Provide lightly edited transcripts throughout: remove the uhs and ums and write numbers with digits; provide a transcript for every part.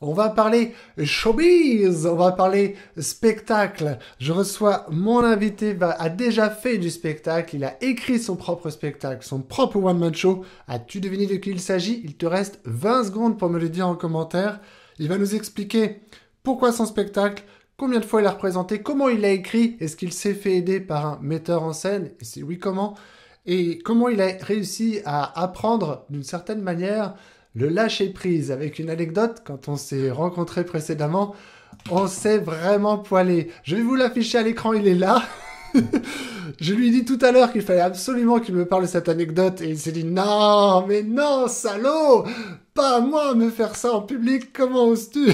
On va parler showbiz, on va parler spectacle. Je reçois mon invité, a déjà fait du spectacle, il a écrit son propre spectacle, son propre one-man show. As-tu deviné de qui il s'agit? Il te reste 20 secondes pour me le dire en commentaire. Il va nous expliquer pourquoi son spectacle, combien de fois il a représenté, comment il l'a écrit, est-ce qu'il s'est fait aider par un metteur en scène, et si oui, comment, et comment il a réussi à apprendre d'une certaine manière le lâcher prise. Avec une anecdote, quand on s'est rencontrés précédemment, on s'est vraiment poilé. Je vais vous l'afficher à l'écran, il est là. Je lui ai dit tout à l'heure qu'il fallait absolument qu'il me parle de cette anecdote et il s'est dit non, mais non, salaud, pas à moi me faire ça en public, comment oses-tu?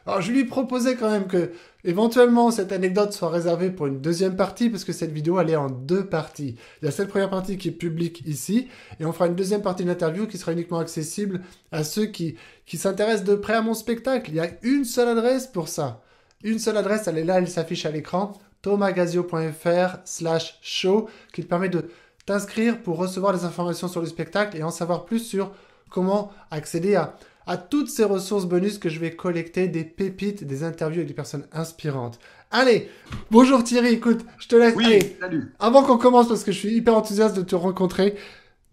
Alors je lui proposais quand même que éventuellement cette anecdote soit réservée pour une deuxième partie parce que cette vidéo elle est en deux parties. Il y a cette première partie qui est publique ici et on fera une deuxième partie d'interview qui sera uniquement accessible à ceux qui s'intéressent de près à mon spectacle. Il y a une seule adresse pour ça. Une seule adresse, elle est là, elle s'affiche à l'écran, thomasgazio.fr/show qui te permet de t'inscrire pour recevoir des informations sur le spectacle et en savoir plus sur comment accéder à toutes ces ressources bonus que je vais collecter, des pépites, des interviews avec des personnes inspirantes. Allez, bonjour Thierry, écoute, je te laisse. Oui, Allez, salut. avant qu'on commence, parce que je suis hyper enthousiaste de te rencontrer,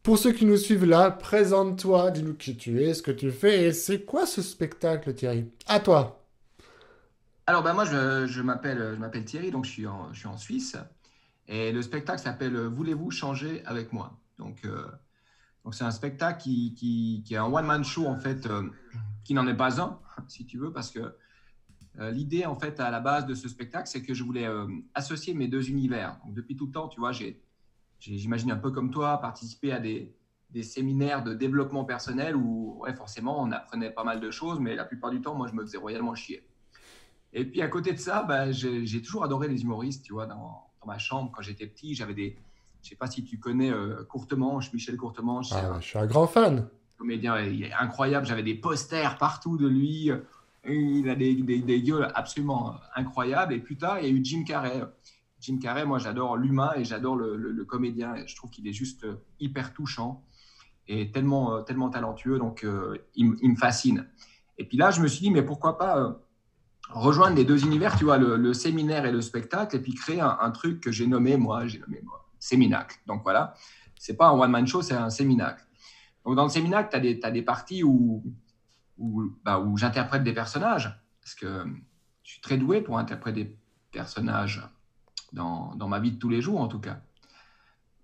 pour ceux qui nous suivent là, présente-toi, dis-nous qui tu es, ce que tu fais, et c'est quoi ce spectacle Thierry? À toi. Alors moi je m'appelle Thierry, donc je suis en Suisse et le spectacle s'appelle Voulez-vous changer avec moi? Donc c'est un spectacle qui est un one-man show en fait, qui n'en est pas un, si tu veux, parce que l'idée en fait à la base de ce spectacle, c'est que je voulais associer mes deux univers. Donc depuis tout le temps, tu vois, j'imagine un peu comme toi, participer à des séminaires de développement personnel où ouais, forcément on apprenait pas mal de choses, mais la plupart du temps, moi je me faisais royalement chier. Et puis à côté de ça, bah, j'ai toujours adoré les humoristes, tu vois, dans ma chambre quand j'étais petit, je sais pas si tu connais Courtemanche, Michel Courtemanche, c'est Ah, un je suis un grand fan. comédien, il est incroyable, j'avais des posters partout de lui, il a des gueules absolument incroyables. Et plus tard, il y a eu Jim Carrey. Jim Carrey, moi j'adore l'humain et j'adore le comédien, je trouve qu'il est juste hyper touchant et tellement talentueux, donc il me fascine. Et puis là, je me suis dit, mais pourquoi pas rejoindre les deux univers, tu vois, le séminaire et le spectacle, et puis créer un truc que j'ai nommé Séminacle. Donc voilà, c'est pas un one-man show, c'est un séminacle. Donc dans le séminacle, t'as des parties où j'interprète des personnages, parce que je suis très doué pour interpréter des personnages dans ma vie de tous les jours, en tout cas.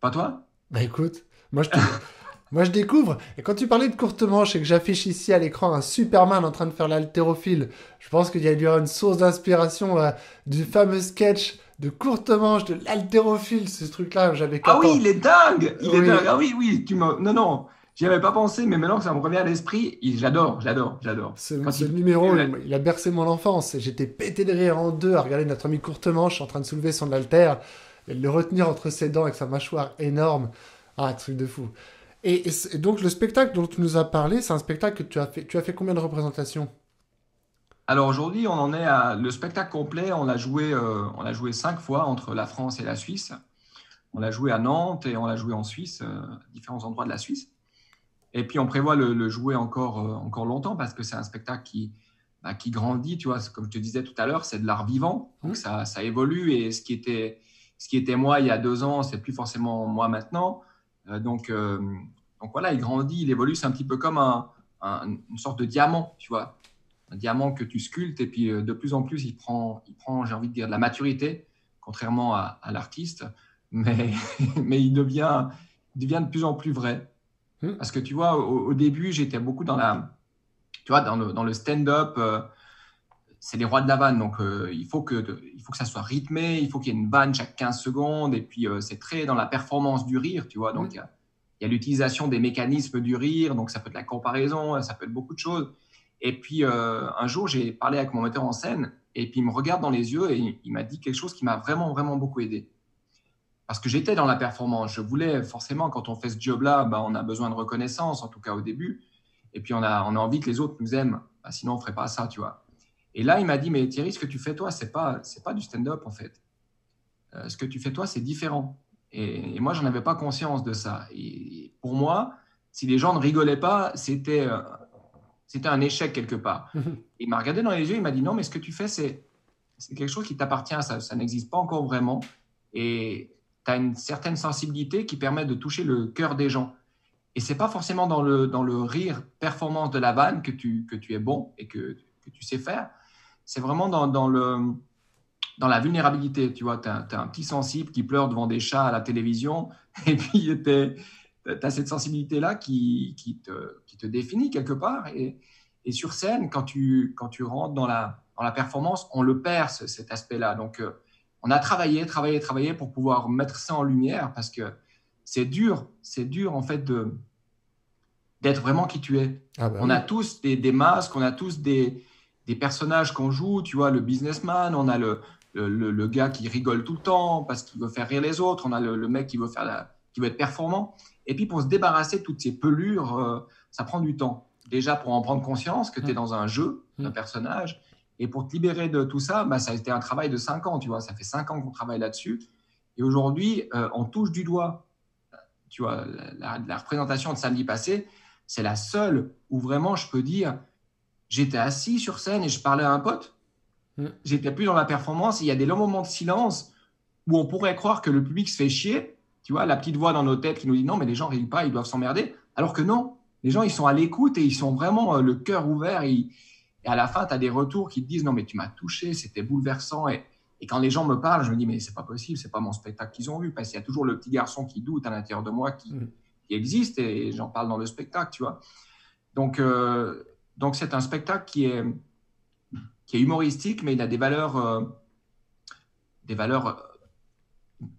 Pas toi? Bah écoute, moi je découvre, et quand tu parlais de courte manche et que j'affiche ici à l'écran un Superman en train de faire l'haltérophile, je pense qu'il y a eu une source d'inspiration du fameux sketch de courte manche, de l'haltérophile, ce truc-là, j'avais Ah oui, 14. il est dingue! Il est dingue! Oui, Ah oui, oui, non, non, j'y avais pas pensé, mais maintenant que ça me revient à l'esprit, j'adore. Quand ce il fait numéro, la- il a bercé mon enfance. J'étais pété de rire en deux à regarder notre ami courte manche en train de soulever son haltère et de le retenir entre ses dents avec sa mâchoire énorme. Ah, truc de fou. Et donc le spectacle dont tu nous as parlé, c'est un spectacle que tu as fait. Tu as fait combien de représentations? Alors aujourd'hui, on en est à le spectacle complet. On l'a joué 5 fois entre la France et la Suisse. On l'a joué à Nantes et on l'a joué en Suisse, à différents endroits de la Suisse. Et puis on prévoit le jouer encore longtemps parce que c'est un spectacle qui grandit. Tu vois, comme je te disais tout à l'heure, c'est de l'art vivant, donc Hmm. ça évolue. Et ce qui était moi il y a 2 ans, c'est plus forcément moi maintenant. Donc voilà, il grandit, il évolue. C'est un petit peu comme une sorte de diamant, tu vois, un diamant que tu sculptes et puis de plus en plus il prend, j'ai envie de dire, de la maturité, contrairement à l'artiste, mais, mais il devient de plus en plus vrai. Hmm. Parce que tu vois, au début, j'étais beaucoup tu vois, dans le stand-up, c'est les rois de la vanne, donc il faut que ça soit rythmé, il faut qu'il y ait une vanne chaque 15 secondes, et puis c'est très dans la performance du rire, tu vois, Hmm. donc il y a l'utilisation des mécanismes du rire, donc ça peut être la comparaison, ça peut être beaucoup de choses. Et puis un jour, j'ai parlé avec mon metteur en scène, et puis il me regarde dans les yeux, et il m'a dit quelque chose qui m'a vraiment, vraiment beaucoup aidé. Parce que j'étais dans la performance, je voulais forcément, quand on fait ce job-là, bah, on a besoin de reconnaissance, en tout cas au début, et puis on a envie que les autres nous aiment, bah, sinon on ne ferait pas ça, tu vois. Et là, il m'a dit, mais Thierry, ce que tu fais toi, c'est pas du stand-up en fait. Ce que tu fais toi, c'est différent. Et moi, j'en avais pas conscience de ça. Et pour moi, si les gens ne rigolaient pas, c'était un échec quelque part. Il m'a regardé dans les yeux, il m'a dit non, mais ce que tu fais, c'est quelque chose qui t'appartient, ça n'existe pas encore vraiment. Et tu as une certaine sensibilité qui permet de toucher le cœur des gens. Et c'est pas forcément dans le rire performance de la vanne que tu es bon et que tu sais faire. C'est vraiment dans la vulnérabilité. Tu vois, tu as un petit sensible qui pleure devant des chats à la télévision et puis tu as cette sensibilité-là qui te définit quelque part. Et sur scène, quand tu rentres dans la performance, on le perd, cet aspect-là. Donc, on a travaillé pour pouvoir mettre ça en lumière parce que c'est dur en fait d'être vraiment qui tu es. Ah bah On oui. a tous des masques, on a tous des personnages qu'on joue, tu vois, le businessman, on a le gars qui rigole tout le temps parce qu'il veut faire rire les autres, on a le mec qui veut être performant. Et puis pour se débarrasser de toutes ces pelures, ça prend du temps. Déjà pour en prendre conscience que tu es dans un jeu, un personnage, et pour te libérer de tout ça, bah, ça a été un travail de 5 ans, tu vois, ça fait 5 ans qu'on travaille là-dessus. Et aujourd'hui, on touche du doigt, tu vois, la représentation de samedi passé, c'est la seule où vraiment je peux dire, j'étais assis sur scène et je parlais à un pote. J'étais plus dans la performance. Il y a des longs moments de silence où on pourrait croire que le public se fait chier. Tu vois, la petite voix dans nos têtes qui nous dit non, mais les gens ne rient pas, ils doivent s'emmerder. Alors que non, les gens, ils sont à l'écoute et ils sont vraiment le cœur ouvert. Et à la fin, tu as des retours qui te disent non, mais tu m'as touché, c'était bouleversant. Et quand les gens me parlent, je me dis mais c'est pas possible, c'est pas mon spectacle qu'ils ont vu. Parce qu'il y a toujours le petit garçon qui doute à l'intérieur de moi qui existe et j'en parle dans le spectacle, tu vois. Donc c'est un spectacle qui est humoristique, mais il a des valeurs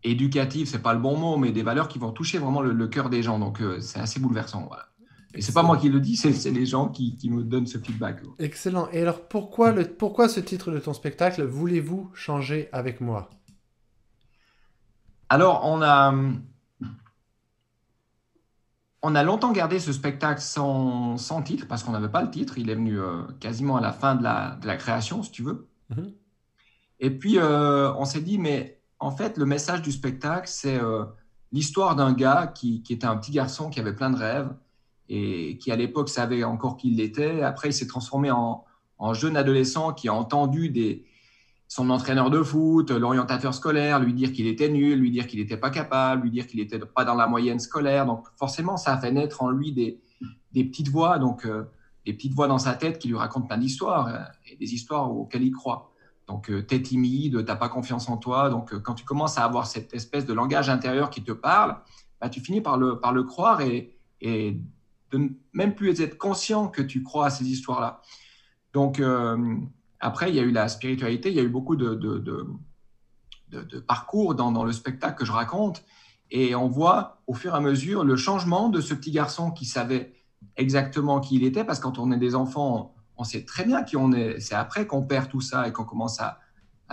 éducatives, c'est pas le bon mot, mais des valeurs qui vont toucher vraiment le cœur des gens. Donc c'est assez bouleversant. Voilà. Et c'est pas moi qui le dis, c'est les gens qui me donnent ce feedback. Excellent. Et alors pourquoi ce titre de ton spectacle, voulez-vous changer avec moi? Alors on a longtemps gardé ce spectacle sans titre, parce qu'on n'avait pas le titre. Il est venu quasiment à la fin de la création, si tu veux. Et puis, on s'est dit, mais en fait, le message du spectacle, c'est l'histoire d'un gars qui était un petit garçon qui avait plein de rêves et qui, à l'époque, savait encore qui il était. Après, il s'est transformé en jeune adolescent qui a entendu son entraîneur de foot, l'orientateur scolaire, lui dire qu'il était nul, lui dire qu'il n'était pas capable, lui dire qu'il n'était pas dans la moyenne scolaire. Donc, forcément, ça a fait naître en lui des petites voix, donc des petites voix dans sa tête qui lui racontent plein d'histoires et des histoires auxquelles il croit. Donc, t'es timide, t'as pas confiance en toi. Donc, quand tu commences à avoir cette espèce de langage intérieur qui te parle, bah, tu finis par le croire et de ne même plus être conscient que tu crois à ces histoires-là. Donc, après, il y a eu la spiritualité, il y a eu beaucoup de parcours dans le spectacle que je raconte. Et on voit au fur et à mesure le changement de ce petit garçon qui savait exactement qui il était, parce que quand on est des enfants, on sait très bien qui on est. C'est après qu'on perd tout ça et qu'on commence à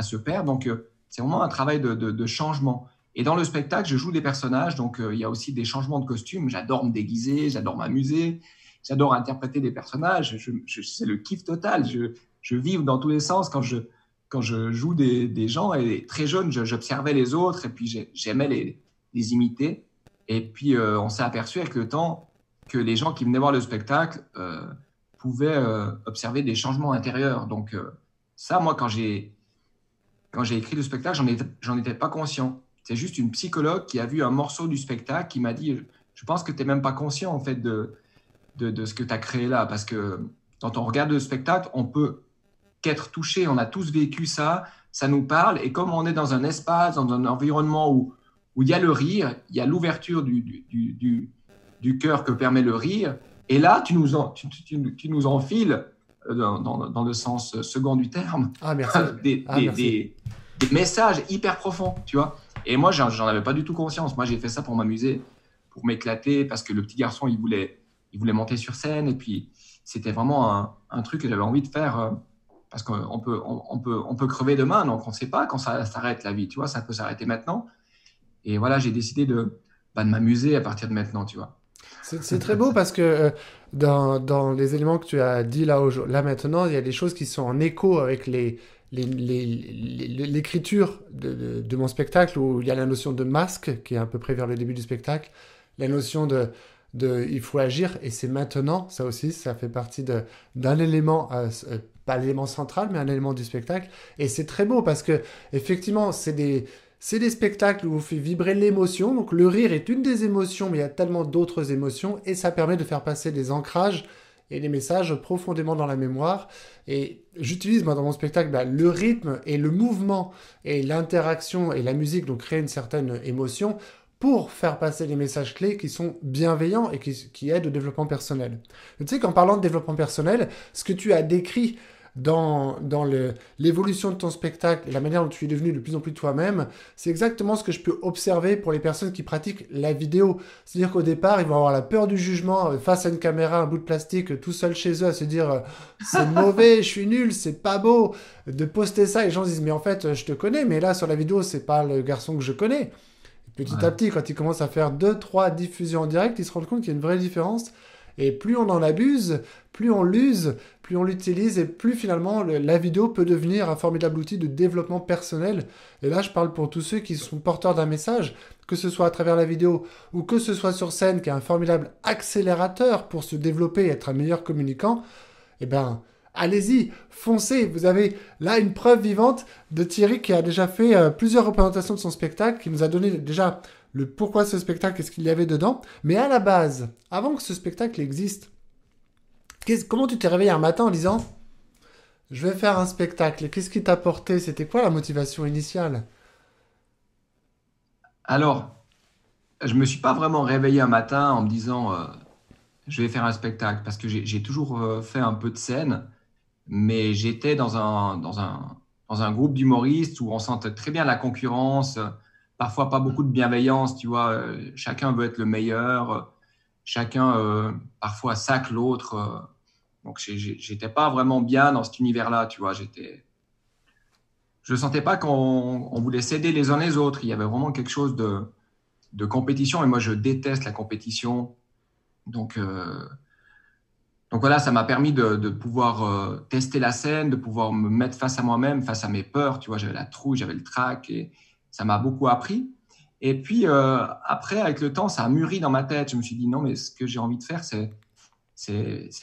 se perdre. Donc, c'est vraiment un travail de changement. Et dans le spectacle, je joue des personnages, donc il y a aussi des changements de costumes. J'adore me déguiser, j'adore m'amuser, j'adore interpréter des personnages. C'est le kiff total. Je vive dans tous les sens quand je joue des gens. Et très jeune, j'observais les autres et puis j'aimais les imiter. Et puis, on s'est aperçu avec le temps que les gens qui venaient voir le spectacle pouvaient observer des changements intérieurs. Donc, ça, moi, quand j'ai écrit le spectacle, j'en étais pas conscient. C'est juste une psychologue qui a vu un morceau du spectacle qui m'a dit je pense que tu n'es même pas conscient en fait de ce que tu as créé là. Parce que quand on regarde le spectacle, on peut qu'être touché. On a tous vécu ça, ça nous parle. Et comme on est dans un espace, dans un environnement où il y a le rire, il y a l'ouverture du cœur que permet le rire, et là, tu nous enfiles, dans le sens second du terme, des messages hyper profonds, tu vois. Et moi, j'en avais pas du tout conscience. Moi, j'ai fait ça pour m'amuser, pour m'éclater, parce que le petit garçon, il voulait monter sur scène, et puis c'était vraiment un truc que j'avais envie de faire, parce qu'on peut crever demain, donc on ne sait pas quand ça s'arrête la vie, tu vois, ça peut s'arrêter maintenant. Et voilà, j'ai décidé de m'amuser à partir de maintenant, tu vois. C'est très beau parce que dans les éléments que tu as dit là maintenant, il y a des choses qui sont en écho avec l'écriture de mon spectacle, où il y a la notion de masque qui est à peu près vers le début du spectacle, la notion il faut agir et c'est maintenant. Ça aussi, ça fait partie d'un élément, pas l'élément central, mais un élément du spectacle. Et c'est très beau parce que effectivement, c'est des spectacles où on fait vibrer l'émotion. Donc le rire est une des émotions, mais il y a tellement d'autres émotions et ça permet de faire passer des ancrages et des messages profondément dans la mémoire. Et j'utilise moi dans mon spectacle le rythme et le mouvement et l'interaction et la musique, donc créer une certaine émotion pour faire passer les messages clés qui sont bienveillants et qui aident au développement personnel. Tu sais qu'en parlant de développement personnel, ce que tu as décrit dans l'évolution de ton spectacle et la manière dont tu es devenu de plus en plus toi-même, c'est exactement ce que je peux observer pour les personnes qui pratiquent la vidéo. C'est-à-dire qu'au départ, ils vont avoir la peur du jugement face à une caméra, un bout de plastique, tout seul chez eux, à se dire c'est mauvais, je suis nul, c'est pas beau. De poster ça, les gens se disent mais en fait, je te connais, mais là sur la vidéo, c'est pas le garçon que je connais. Petit à petit, quand ils commencent à faire 2-3 diffusions en direct, ils se rendent compte qu'il y a une vraie différence. Et plus on en abuse, plus on l'use, plus on l'utilise et plus finalement la vidéo peut devenir un formidable outil de développement personnel. Et là, je parle pour tous ceux qui sont porteurs d'un message, que ce soit à travers la vidéo ou que ce soit sur scène, qui est un formidable accélérateur pour se développer et être un meilleur communicant. Eh bien, allez-y, foncez. Vous avez là une preuve vivante de Thierry qui a déjà fait plusieurs représentations de son spectacle, qui nous a donné déjà le pourquoi ce spectacle et ce qu'il y avait dedans. Mais à la base, avant que ce spectacle existe, comment tu t'es réveillé un matin en disant « Je vais faire un spectacle ». Qu'est-ce qui t'a porté? C'était quoi la motivation initiale? Alors, je me suis pas vraiment réveillé un matin en me disant je vais faire un spectacle parce que j'ai toujours fait un peu de scène, mais j'étais dans un groupe d'humoristes où on sentait très bien la concurrence, parfois pas beaucoup de bienveillance, tu vois, chacun veut être le meilleur, chacun parfois sac l'autre. Donc, j'étais pas vraiment bien dans cet univers-là, tu vois. Je sentais pas qu'on voulait s'aider les uns les autres. Il y avait vraiment quelque chose de compétition et moi, je déteste la compétition. Donc, donc voilà, ça m'a permis de pouvoir tester la scène, de pouvoir me mettre face à moi-même, face à mes peurs. Tu vois, j'avais la trouille, j'avais le trac et ça m'a beaucoup appris. Et puis après, avec le temps, ça a mûri dans ma tête. Je me suis dit non, mais ce que j'ai envie de faire, c'est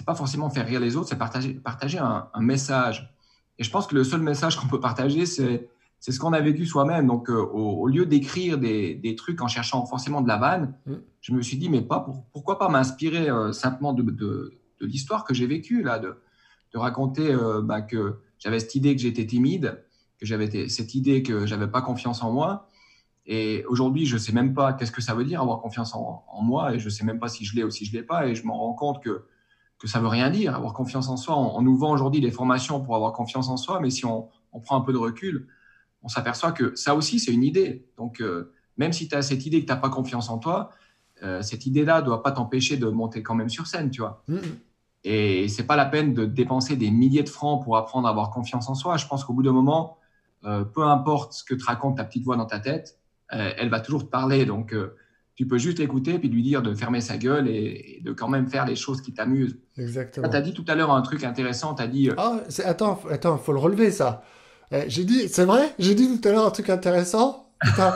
pas forcément faire rire les autres, c'est partager un message. Et je pense que le seul message qu'on peut partager, c'est ce qu'on a vécu soi-même. Donc, au lieu d'écrire des trucs en cherchant forcément de la vanne, je me suis dit, mais pourquoi pas m'inspirer simplement de l'histoire que j'ai vécue, là, de raconter que j'avais cette idée que j'étais timide, que j'avais cette idée que j'avais pas confiance en moi. Et aujourd'hui, je sais même pas qu'est-ce que ça veut dire avoir confiance en moi et je sais même pas si je l'ai ou si je l'ai pas et je m'en rends compte que ça veut rien dire. Avoir confiance en soi, on nous vend aujourd'hui des formations pour avoir confiance en soi, mais si on prend un peu de recul, on s'aperçoit que ça aussi, c'est une idée. Donc, même si tu as cette idée que tu n'as pas confiance en toi, cette idée-là ne doit pas t'empêcher de monter quand même sur scène, tu vois. Et c'est pas la peine de dépenser des milliers de francs pour apprendre à avoir confiance en soi. Je pense qu'au bout d'un moment, peu importe ce que te raconte ta petite voix dans ta tête, elle va toujours te parler. Donc, tu peux juste l'écouter puis lui dire de fermer sa gueule et de quand même faire les choses qui t'amusent. Exactement. Tu as dit tout à l'heure un truc intéressant. Tu as dit. Attends, faut le relever ça. J'ai dit, c'est vrai? J'ai dit tout à l'heure un truc intéressant. Putain.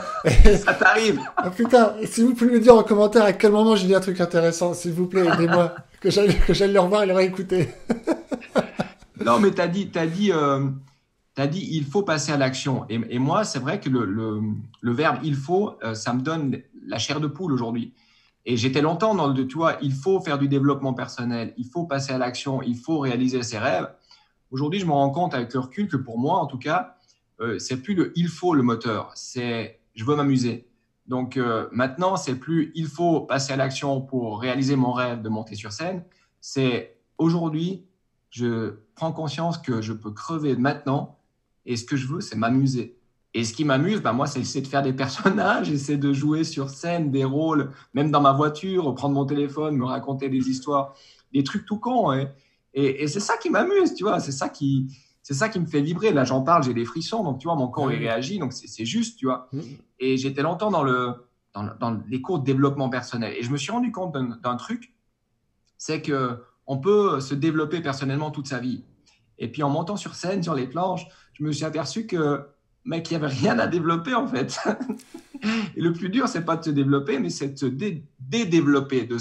Ça t'arrive. Putain, si vous pouvez me dire en commentaire à quel moment j'ai dit un truc intéressant, s'il vous plaît, aidez-moi. que j'aille le revoir et le réécouter. Non, mais t'as dit, il faut passer à l'action. Et moi, c'est vrai que le verbe il faut, ça me donne la chair de poule aujourd'hui. Et j'étais longtemps dans tu vois, il faut faire du développement personnel, il faut passer à l'action, il faut réaliser ses rêves. Aujourd'hui, je me rends compte avec le recul que pour moi, en tout cas, c'est plus le il faut le moteur, c'est je veux m'amuser. Donc maintenant, c'est plus il faut passer à l'action pour réaliser mon rêve de monter sur scène. C'est aujourd'hui, je prends conscience que je peux crever maintenant et ce que je veux, c'est m'amuser. Et ce qui m'amuse, moi, c'est de faire des personnages, c'est de jouer sur scène des rôles, même dans ma voiture, prendre mon téléphone, me raconter des histoires, des trucs tout cons. Et c'est ça qui m'amuse, tu vois, c'est ça qui me fait vibrer. Là, j'en parle, j'ai des frissons, donc tu vois, mon corps il réagit, donc c'est juste, tu vois. Et j'étais longtemps dans les cours de développement personnel. Et je me suis rendu compte d'un truc, c'est qu'on peut se développer personnellement toute sa vie. Et puis en montant sur scène, sur les planches, je me suis aperçu que, mec, il n'y avait rien à développer en fait. Et le plus dur, c'est pas de se développer, mais c'est de se développer, de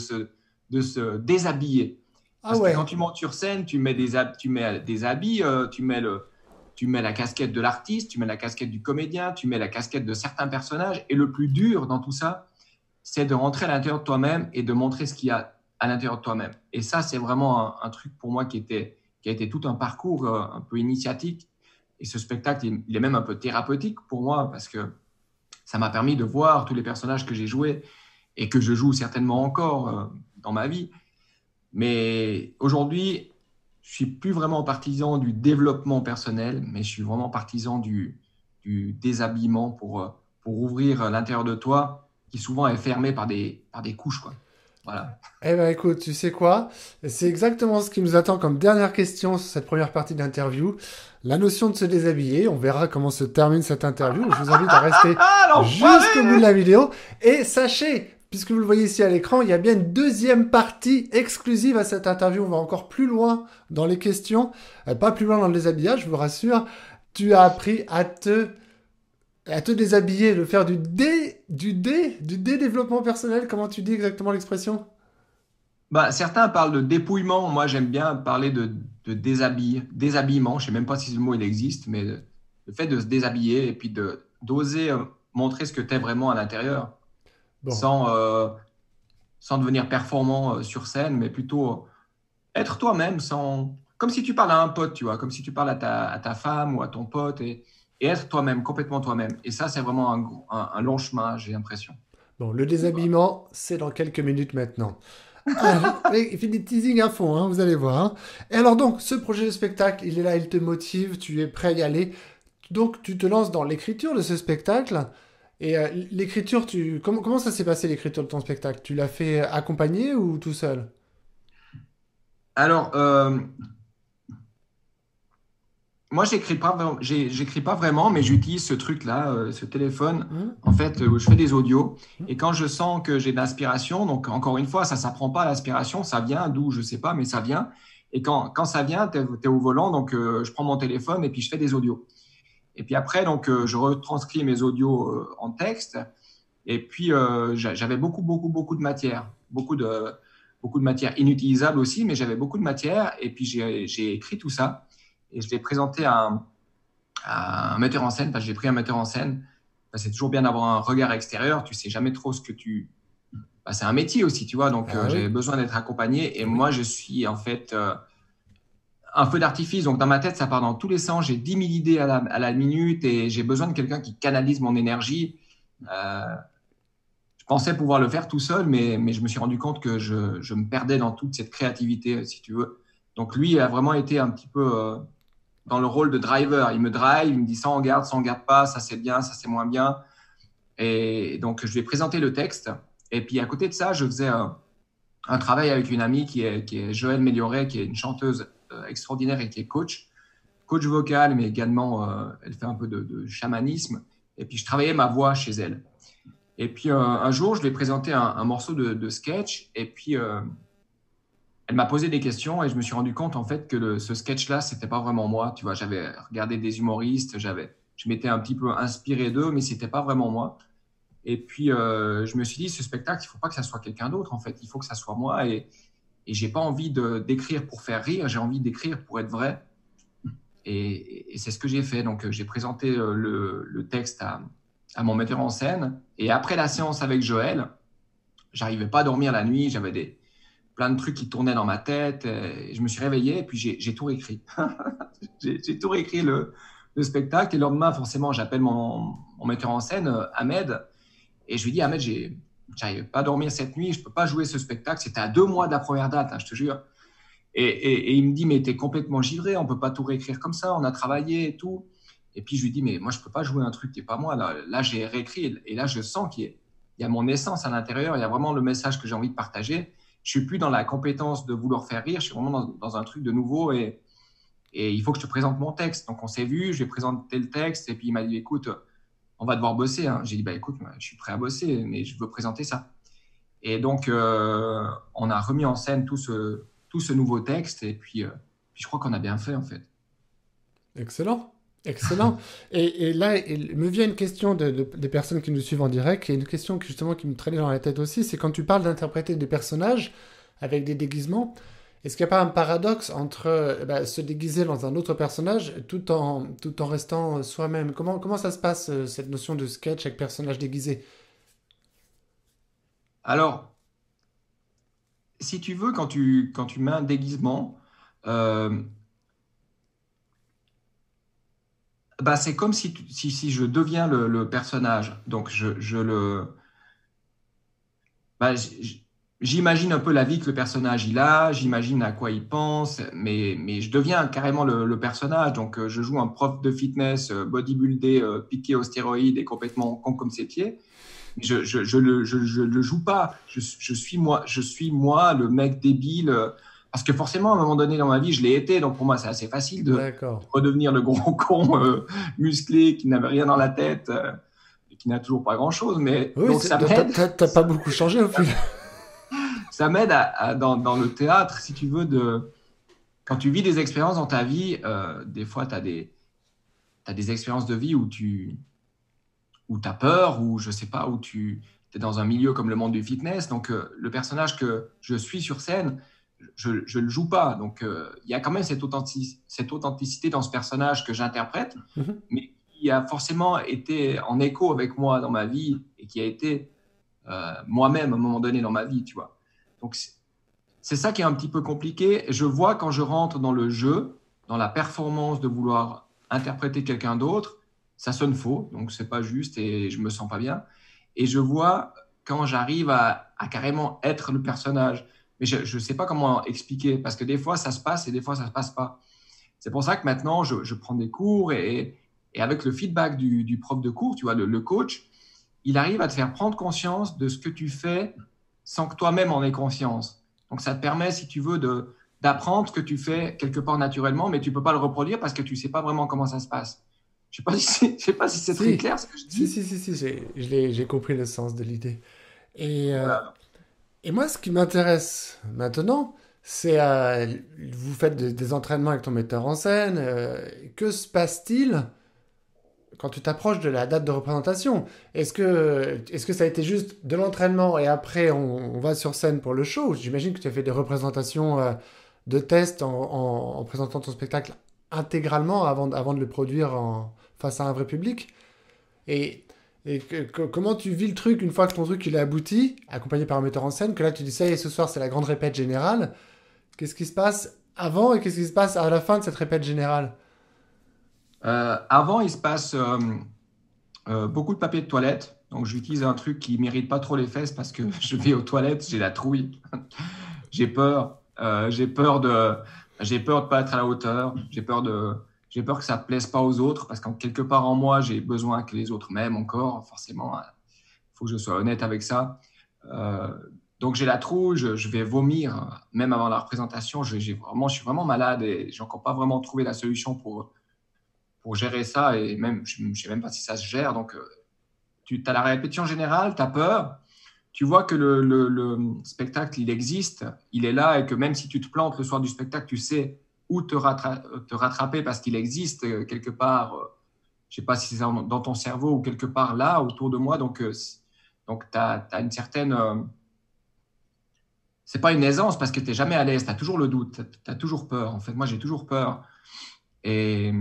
de se déshabiller. Ah Parce que ouais. quand tu montes sur scène, tu mets des habits, tu mets la casquette de l'artiste, tu mets la casquette du comédien, tu mets la casquette de certains personnages. Et le plus dur dans tout ça, c'est de rentrer à l'intérieur de toi-même et de montrer ce qu'il y a à l'intérieur de toi-même. Et ça, c'est vraiment un truc pour moi qui a été tout un parcours un peu initiatique. Et ce spectacle, il est même un peu thérapeutique pour moi parce que ça m'a permis de voir tous les personnages que j'ai joués et que je joue certainement encore dans ma vie. Mais aujourd'hui, je suis plus vraiment partisan du développement personnel, mais je suis vraiment partisan du déshabillement pour ouvrir l'intérieur de toi, qui souvent est fermé par des couches, quoi. Voilà. Eh ben écoute, tu sais quoi? C'est exactement ce qui nous attend comme dernière question sur cette première partie d'interview. La notion de se déshabiller. On verra comment se termine cette interview. Je vous invite à rester Ah, jusqu'au bout de l'enfoiré! la vidéo. Et sachez, puisque vous le voyez ici à l'écran, il y a bien une deuxième partie exclusive à cette interview. On va encore plus loin dans les questions. Pas plus loin dans le déshabillage, je vous rassure. Tu as appris à te déshabiller, de faire du développement personnel. Comment tu dis exactement l'expression? Bah, certains parlent de dépouillement. Moi, j'aime bien parler de déshabillement. Je sais même pas si ce mot il existe, mais le fait de se déshabiller et puis d'oser montrer ce que tu es vraiment à l'intérieur Bon. sans, sans devenir performant sur scène, mais plutôt être toi-même comme si tu parles à un pote, tu vois, comme si tu parles à ta femme ou à ton pote et être toi-même, complètement toi-même. Et ça, c'est vraiment un long chemin, j'ai l'impression. Bon, le déshabillement, c'est dans quelques minutes maintenant. Ah, il fait des teasings à fond, hein, vous allez voir. Hein. Et alors donc, ce projet de spectacle, il est là, il te motive, tu es prêt à y aller. Donc, tu te lances dans l'écriture de ce spectacle. Et l'écriture, comment ça s'est passé l'écriture de ton spectacle? Tu l'as fait accompagné ou tout seul? Alors, moi, j'écris pas vraiment, mais j'utilise ce truc-là, ce téléphone, Hein. en fait, où je fais des audios. Et quand je sens que j'ai de l'inspiration, donc encore une fois, ça s'apprend pas l'inspiration, ça vient d'où, je sais pas, mais ça vient. Et quand ça vient, t'es au volant, donc je prends mon téléphone et puis je fais des audios. Et puis après, donc, je retranscris mes audios en texte. Et puis, j'avais beaucoup de matière, beaucoup de matière inutilisable aussi, mais j'avais beaucoup de matière. Et puis, j'ai écrit tout ça et je l'ai présenté à un metteur en scène, parce que j'ai pris un metteur en scène. C'est toujours bien d'avoir un regard extérieur. Tu sais jamais trop ce que c'est un métier aussi, tu vois. Donc, Ah j'avais oui, besoin d'être accompagné. Et oui. moi, je suis en fait un feu d'artifice. Donc, dans ma tête, ça part dans tous les sens. J'ai 10 000 idées à la minute et j'ai besoin de quelqu'un qui canalise mon énergie. Euh, je pensais pouvoir le faire tout seul, mais je me suis rendu compte que je me perdais dans toute cette créativité, si tu veux. Donc, lui a vraiment été un petit peu dans le rôle de driver. Il me drive, il me dit ça on garde pas, ça c'est bien, ça c'est moins bien. Et donc, je lui ai présenté le texte. Et puis, à côté de ça, je faisais un travail avec une amie qui est Joëlle Mélioret, qui est une chanteuse extraordinaire et qui est coach vocal, mais également, elle fait un peu de chamanisme. Et puis, je travaillais ma voix chez elle. Et puis, un jour, je lui ai présenté un morceau de sketch. Et puis, elle m'a posé des questions et je me suis rendu compte, en fait, que ce sketch-là, c'était pas vraiment moi. Tu vois, j'avais regardé des humoristes, je m'étais un petit peu inspiré d'eux, mais c'était pas vraiment moi. Et puis, je me suis dit, ce spectacle, il faut pas que ça soit quelqu'un d'autre, en fait. Il faut que ça soit moi. Et j'ai pas envie d'écrire pour faire rire, j'ai envie d'écrire pour être vrai. Et c'est ce que j'ai fait. Donc, j'ai présenté le texte à mon metteur en scène. Et après la séance avec Joël, j'arrivais pas à dormir la nuit. J'avais plein de trucs qui tournaient dans ma tête. Et je me suis réveillé et puis j'ai tout réécrit. J'ai tout réécrit le spectacle. Et le lendemain, forcément, j'appelle mon metteur en scène, Ahmed. Et je lui dis, Ahmed, j'arrive pas à dormir cette nuit. Je peux pas jouer ce spectacle. C'était à 2 mois de la première date, hein, je te jure. Et il me dit, mais t'es complètement givré, on peut pas tout réécrire comme ça, on a travaillé et tout. Et puis je lui dis, mais moi je peux pas jouer un truc qui est pas moi. Là j'ai réécrit et là je sens il y a mon essence à l'intérieur, il y a vraiment le message que j'ai envie de partager. Je suis plus dans la compétence de vouloir faire rire, je suis vraiment dans un truc de nouveau et il faut que je te présente mon texte. Donc on s'est vu, je lui ai présenté le texte et puis il m'a dit, écoute, on va devoir bosser, hein. J'ai dit, bah écoute, je suis prêt à bosser, mais je veux présenter ça. Et donc, on a remis en scène tout ce nouveau texte. Et puis je crois qu'on a bien fait, en fait. Excellent. Excellent. Et là, il me vient une question des personnes qui nous suivent en direct, et une question justement qui me traînait dans la tête aussi, c'est quand tu parles d'interpréter des personnages, avec des déguisements. Est-ce qu'il n'y a pas un paradoxe entre se déguiser dans un autre personnage tout en restant soi-même? Comment ça se passe, cette notion de sketch avec personnage déguisé? Alors, si tu veux, quand tu mets un déguisement, euh, bah, c'est comme si je deviens le personnage. Donc, bah, j'imagine un peu la vie que le personnage il a, j'imagine à quoi il pense, mais je deviens carrément le personnage. Donc, je joue un prof de fitness, bodybuildé, piqué aux stéroïdes et complètement con comme ses pieds. Mais je le joue pas. Je suis moi, le mec débile. Parce que forcément, à un moment donné dans ma vie, je l'ai été. Donc, pour moi, c'est assez facile de D'accord. redevenir le gros con musclé qui n'avait rien dans la tête et qui n'a toujours pas grand-chose. Mais Oui, donc, ça m'aide. t'as pas beaucoup changé au final. Ça m'aide dans le théâtre, si tu veux, quand tu vis des expériences dans ta vie, des fois, t'as des expériences de vie où tu as peur, ou je sais pas, où tu es dans un milieu comme le monde du fitness. Donc, le personnage que je suis sur scène, je ne le joue pas. Donc, il y a quand même cette authenticité dans ce personnage que j'interprète, Mhm. mais qui a forcément été en écho avec moi dans ma vie et qui a été moi-même à un moment donné dans ma vie, tu vois. Donc, c'est ça qui est un petit peu compliqué. Je vois quand je rentre dans le jeu, dans la performance de vouloir interpréter quelqu'un d'autre, ça sonne faux, donc c'est pas juste et je me sens pas bien. Et je vois quand j'arrive à carrément être le personnage. Mais je sais pas comment expliquer parce que des fois ça se passe et des fois ça se passe pas. C'est pour ça que maintenant je prends des cours et avec le feedback du prof de cours, tu vois, le coach, il arrive à te faire prendre conscience de ce que tu fais sans que toi-même en aies conscience. Donc, ça te permet, si tu veux, d'apprendre ce que tu fais quelque part naturellement, mais tu ne peux pas le reproduire parce que tu ne sais pas vraiment comment ça se passe. Je sais pas si c'est très Si, clair ce que je si, dis. si, si, si, j'ai compris le sens de l'idée. Et, euh, Voilà. et moi, ce qui m'intéresse maintenant, c'est vous faites des entraînements avec ton metteur en scène. Que se passe-t-il quand tu t'approches de la date de représentation? Est-ce que ça a été juste de l'entraînement et après on va sur scène pour le show? J'imagine que tu as fait des représentations de tests en présentant ton spectacle intégralement avant de le produire face à un vrai public. Et, comment tu vis le truc une fois que ton truc il est abouti, accompagné par un metteur en scène, que là tu dis ça y est, ce soir c'est la grande répète générale. Qu'est-ce qui se passe avant et qu'est-ce qui se passe à la fin de cette répète générale? Avant, il se passe beaucoup de papier de toilette. Donc, j'utilise un truc qui ne mérite pas trop les fesses parce que je vais aux toilettes, j'ai la trouille, j'ai peur, j'ai peur de pas être à la hauteur, j'ai peur que ça plaise pas aux autres parce qu'en quelque part en moi, j'ai besoin que les autres m'aiment encore. Forcément, il faut que je sois honnête avec ça. Euh, donc j'ai la trouille, je vais vomir même avant la représentation. Je suis vraiment malade et j'ai encore pas vraiment trouvé la solution pour gérer ça et même je ne sais même pas si ça se gère. Donc tu as la répétition générale, tu as peur, tu vois que le spectacle, il existe, il est là et que même si tu te plantes le soir du spectacle, tu sais où te rattraper parce qu'il existe quelque part, je ne sais pas si c'est dans ton cerveau ou quelque part là, autour de moi. Donc tu as une certaine... c'est pas une aisance parce que tu n'es jamais à l'aise, tu as toujours le doute, tu as toujours peur. En fait, moi, j'ai toujours peur. Et,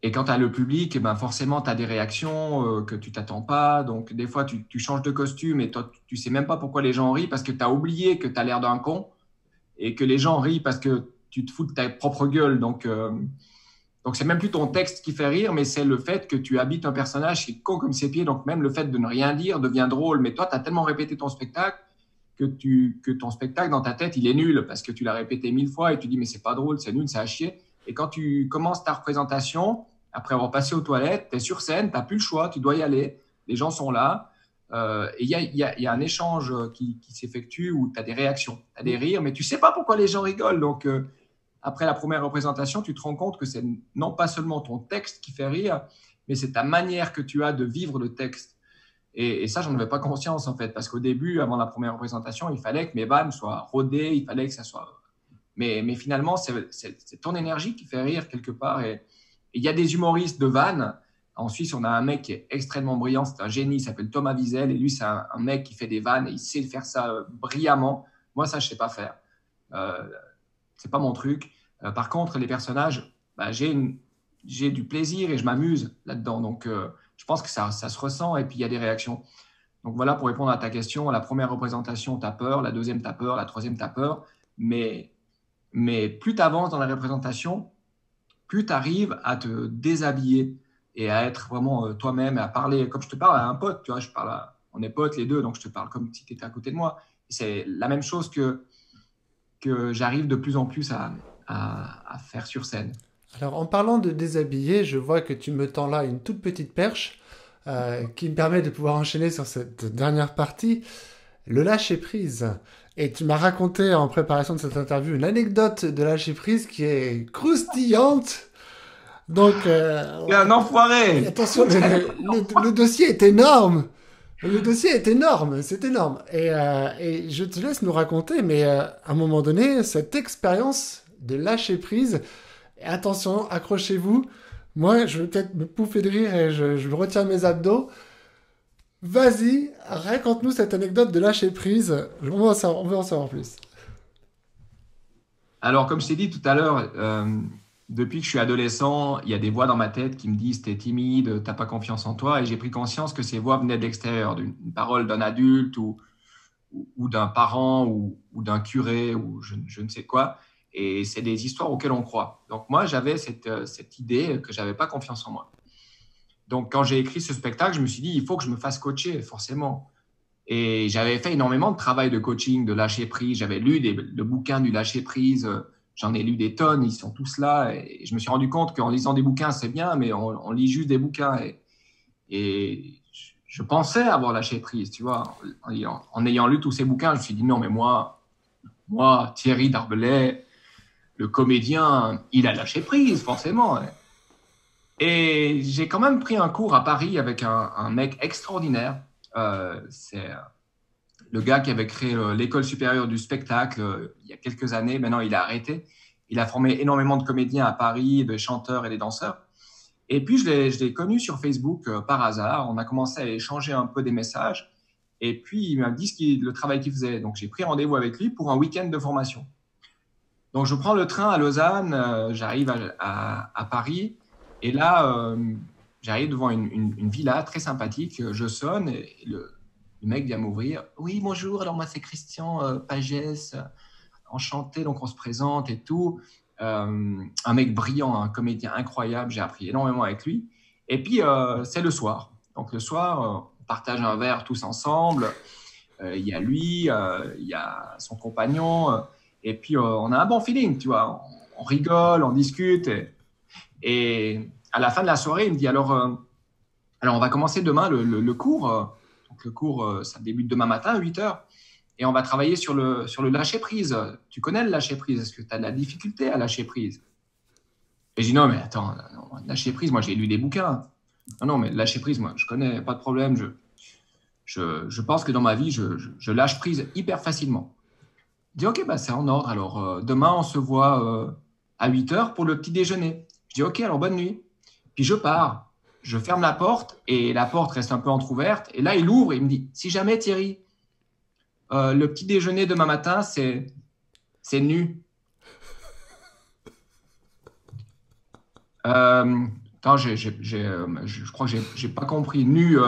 et quand tu as le public, eh ben forcément, tu as des réactions que tu t'attends pas. Donc, des fois, tu changes de costume et toi, tu sais même pas pourquoi les gens rient parce que tu as oublié que tu as l'air d'un con et que les gens rient parce que tu te fous de ta propre gueule. Donc c'est même plus ton texte qui fait rire, mais c'est le fait que tu habites un personnage qui est con comme ses pieds. Donc, même le fait de ne rien dire devient drôle. Mais toi, tu as tellement répété ton spectacle que ton spectacle dans ta tête, il est nul parce que tu l'as répété 1000 fois et tu dis, mais c'est pas drôle, c'est nul, c'est à chier. Et quand tu commences ta représentation, après avoir passé aux toilettes, tu es sur scène, tu n'as plus le choix, tu dois y aller, les gens sont là. Et il y a un échange qui s'effectue où tu as des réactions, tu as des rires, mais tu sais pas pourquoi les gens rigolent. Donc, après la première représentation, tu te rends compte que c'est non pas seulement ton texte qui fait rire, mais c'est ta manière que tu as de vivre le texte. Et ça, j'en avais pas conscience en fait, parce qu'au début, avant la première représentation, il fallait que mes vannes soient rodées, il fallait que ça soit. Mais finalement, c'est ton énergie qui fait rire quelque part. Et il y a des humoristes de vannes. En Suisse, on a un mec qui est extrêmement brillant, c'est un génie, il s'appelle Thomas Wiesel, et lui, c'est un mec qui fait des vannes et il sait faire ça brillamment. Moi, ça, je sais pas faire. C'est pas mon truc. Par contre, les personnages, bah, j'ai du plaisir et je m'amuse là-dedans. Donc, je pense que ça se ressent et puis il y a des réactions. Donc voilà, pour répondre à ta question, la première représentation, tu as peur, la deuxième, tu as peur, la troisième, tu as peur. Mais plus tu avances dans la représentation, plus tu arrives à te déshabiller et à être vraiment toi-même, à parler comme je te parle à un pote. Tu vois, on est potes les deux, donc je te parle comme si tu étais à côté de moi. C'est la même chose que j'arrive de plus en plus à faire sur scène. Alors, en parlant de déshabiller, je vois que tu me tends là une toute petite perche qui me permet de pouvoir enchaîner sur cette dernière partie, le lâcher-prise. Et tu m'as raconté en préparation de cette interview une anecdote de lâcher-prise qui est croustillante. Donc, T'es un enfoiré! attention, le dossier est énorme. Le dossier est énorme, c'est énorme. Et je te laisse nous raconter, mais à un moment donné, cette expérience de lâcher prise, et attention, accrochez-vous. Moi, je vais peut-être me pouffer de rire et je retiens mes abdos. Vas-y, raconte-nous cette anecdote de lâcher prise. On veut en savoir plus. Alors, comme je t'ai dit tout à l'heure, depuis que je suis adolescent, il y a des voix dans ma tête qui me disent t'es timide, t'as pas confiance en toi. Et j'ai pris conscience que ces voix venaient de l'extérieur, d'une parole d'un adulte ou d'un parent ou d'un curé ou je ne sais quoi. Et c'est des histoires auxquelles on croit. Donc moi, j'avais cette idée que j'avais pas confiance en moi. Donc quand j'ai écrit ce spectacle, je me suis dit, il faut que je me fasse coacher, forcément. Et j'avais fait énormément de travail de coaching, de lâcher prise. J'avais lu le bouquin du lâcher prise. J'en ai lu des tonnes, ils sont tous là. Et je me suis rendu compte qu'en lisant des bouquins, c'est bien, mais on lit juste des bouquins. Et je pensais avoir lâché prise, tu vois. En ayant lu tous ces bouquins, je me suis dit, non, mais moi Thierry Darbelay, le comédien, il a lâché prise, forcément. Et j'ai quand même pris un cours à Paris avec un mec extraordinaire. C'est le gars qui avait créé l'école supérieure du spectacle il y a quelques années. Maintenant, il a arrêté. Il a formé énormément de comédiens à Paris, de chanteurs et des danseurs. Et puis, je l'ai connu sur Facebook par hasard. On a commencé à échanger un peu des messages. Et puis, il m'a dit le travail qu'il faisait. Donc, j'ai pris rendez-vous avec lui pour un week-end de formation. Donc, je prends le train à Lausanne, j'arrive à Paris, et là, j'arrive devant une villa très sympathique, je sonne, et le mec vient m'ouvrir. Oui, bonjour, alors moi c'est Christian Pagès, enchanté, donc on se présente et tout. Un mec brillant, un comédien incroyable, j'ai appris énormément avec lui. Et puis, c'est le soir. Donc le soir, on partage un verre tous ensemble. Il y a lui, il y a son compagnon. Et puis, on a un bon feeling, tu vois. On rigole, on discute. Et à la fin de la soirée, il me dit, alors on va commencer demain le cours. Donc, le cours, ça débute demain matin à 8 heures. Et on va travailler sur le lâcher-prise. Tu connais le lâcher-prise? Est-ce que tu as de la difficulté à lâcher prise? Et je dis, non, mais attends, lâcher-prise, moi, j'ai lu des bouquins. Non, mais lâcher-prise, moi, je connais, pas de problème. Je pense que dans ma vie, je lâche prise hyper facilement. Je dis, OK, bah, c'est en ordre. Alors, demain, on se voit à 8 heures pour le petit déjeuner. Je dis, OK, alors bonne nuit. Puis je pars. Je ferme la porte et la porte reste un peu entrouverte. Et là, il ouvre et il me dit, si jamais, Thierry, le petit déjeuner demain matin, c'est nu. Attends, je crois que j'ai pas compris. Nu,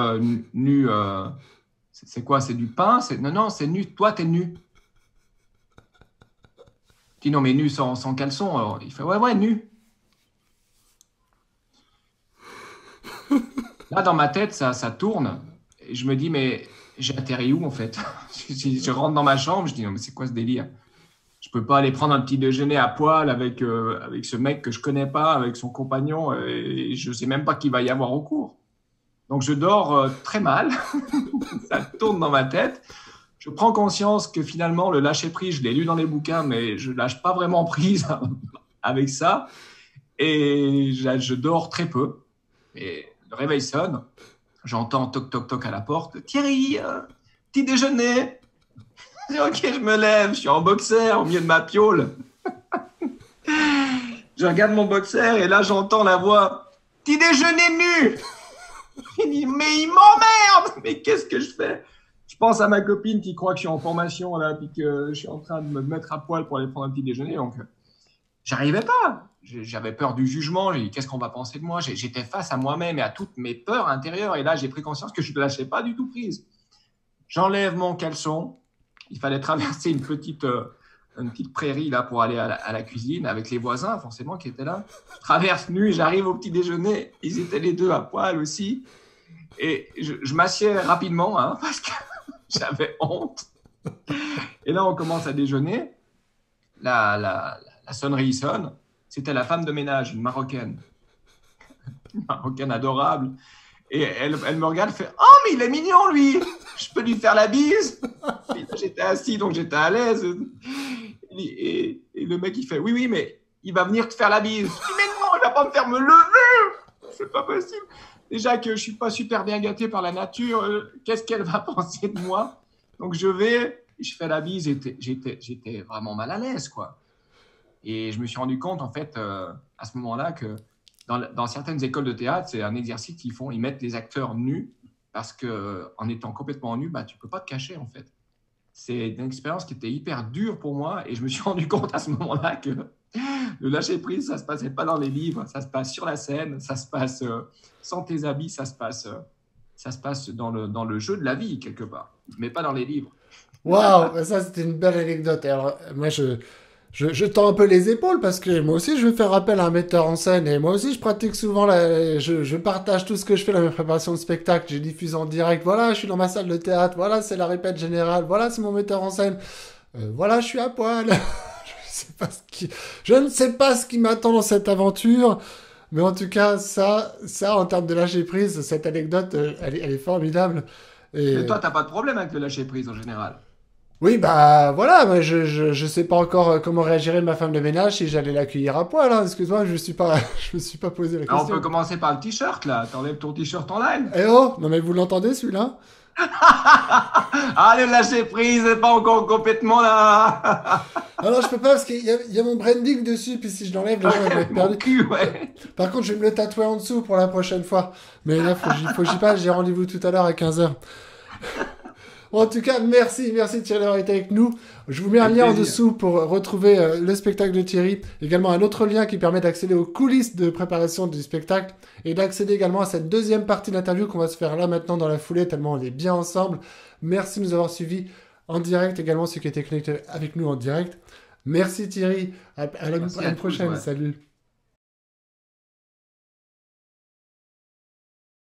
c'est quoi? C'est du pain? Non, c'est nu. Toi, t'es nu. Je dis non, mais nu sans caleçon. Alors, il fait ouais, nu. Là, dans ma tête, ça tourne. Et je me dis, mais j'ai atterri où en fait? Je rentre dans ma chambre, je dis non, mais c'est quoi ce délire? Je peux pas aller prendre un petit déjeuner à poil avec ce mec que je connais pas, avec son compagnon, et je sais même pas qui va y avoir au cours. Donc je dors très mal. Ça tourne dans ma tête. Je prends conscience que finalement, le lâcher-prise, je l'ai lu dans les bouquins, mais je lâche pas vraiment prise avec ça. Et je dors très peu. Et le réveil sonne. J'entends toc, toc, toc à la porte. Thierry, petit déjeuner. Je dis, OK, je me lève. Je suis en boxer au milieu de ma piole. Je regarde mon boxer et là, j'entends la voix. Petit déjeuner nu. Il dit, mais il m'emmerde. Mais qu'est-ce que je fais? Je pense à ma copine qui croit que je suis en formation là, puis que je suis en train de me mettre à poil pour aller prendre un petit déjeuner. Donc, j'arrivais pas. J'avais peur du jugement. J'ai dit, qu'est-ce qu'on va penser de moi? J'étais face à moi-même et à toutes mes peurs intérieures. Et là, j'ai pris conscience que je ne lâchais pas du tout prise. J'enlève mon caleçon. Il fallait traverser une petite prairie là pour aller à la cuisine avec les voisins, forcément, qui étaient là. Je traverse nu, j'arrive au petit déjeuner. Ils étaient les deux à poil aussi. Et je m'assieds rapidement hein, parce que j'avais honte. Et là, on commence à déjeuner. La sonnerie sonne. C'était la femme de ménage, une Marocaine. Une Marocaine adorable. Et elle me regarde, fait « Oh, mais il est mignon, lui! Je peux lui faire la bise ?» J'étais assis, donc j'étais à l'aise. Et le mec, il fait « Oui, oui, mais il va venir te faire la bise. » Je dis « Mais non, il va pas me faire me lever! C'est pas possible. Déjà que je suis pas super bien gâté par la nature, qu'est-ce qu'elle va penser de moi? » Donc je vais, je fais la bise, j'étais vraiment mal à l'aise, quoi. Et je me suis rendu compte, en fait, à ce moment-là, que dans certaines écoles de théâtre, c'est un exercice qu'ils font. Ils mettent les acteurs nus parce qu'en étant complètement nu, bah, tu ne peux pas te cacher, en fait. C'est une expérience qui était hyper dure pour moi et je me suis rendu compte à ce moment-là que le lâcher-prise, ça ne se passait pas dans les livres, ça se passe sur la scène, ça se passe sans tes habits, ça se passe dans le jeu de la vie, quelque part, mais pas dans les livres. Waouh, ça c'était une belle anecdote. Alors, moi, je tends un peu les épaules parce que moi aussi je veux faire appel à un metteur en scène et moi aussi je pratique souvent, je partage tout ce que je fais dans mes préparations de spectacle, je diffuse en direct, voilà je suis dans ma salle de théâtre, voilà c'est la répète générale, voilà c'est mon metteur en scène, voilà je suis à poil, je ne sais pas ce qui m'attend dans cette aventure, mais en tout cas ça en termes de lâcher prise, cette anecdote elle est formidable. Mais Et, toi, tu n'as pas de problème avec le lâcher-prise en général. oui, bah voilà, mais je sais pas encore comment réagirait ma femme de ménage si j'allais l'accueillir à poil, hein. Excuse-moi, je me suis pas posé la Alors, on peut question. commencer par le t-shirt, là. T'enlèves ton t-shirt en laine. Eh oh, non mais vous l'entendez celui-là? Ah, le lâcher-prise n'est pas encore complètement là. Ah non, je peux pas parce qu'il y a mon branding dessus, puis si je l'enlève, les gens ils vont être Mon perdus. cul, ouais. Par contre, je vais me le tatouer en dessous pour la prochaine fois. Mais là, faut que j'y passe, j'ai rendez-vous tout à l'heure à 15h. Bon, en tout cas, merci Thierry d'avoir été avec nous. Je vous mets un Avec lien en plaisir. dessous pour retrouver le spectacle de Thierry. Également un autre lien qui permet d'accéder aux coulisses de préparation du spectacle et d'accéder également à cette deuxième partie d'interview qu'on va se faire là maintenant dans la foulée tellement on est bien ensemble. Merci de nous avoir suivis en direct, également ceux qui étaient connectés avec nous en direct. Merci Thierry, à Merci une à tous, prochaine, ouais. salut.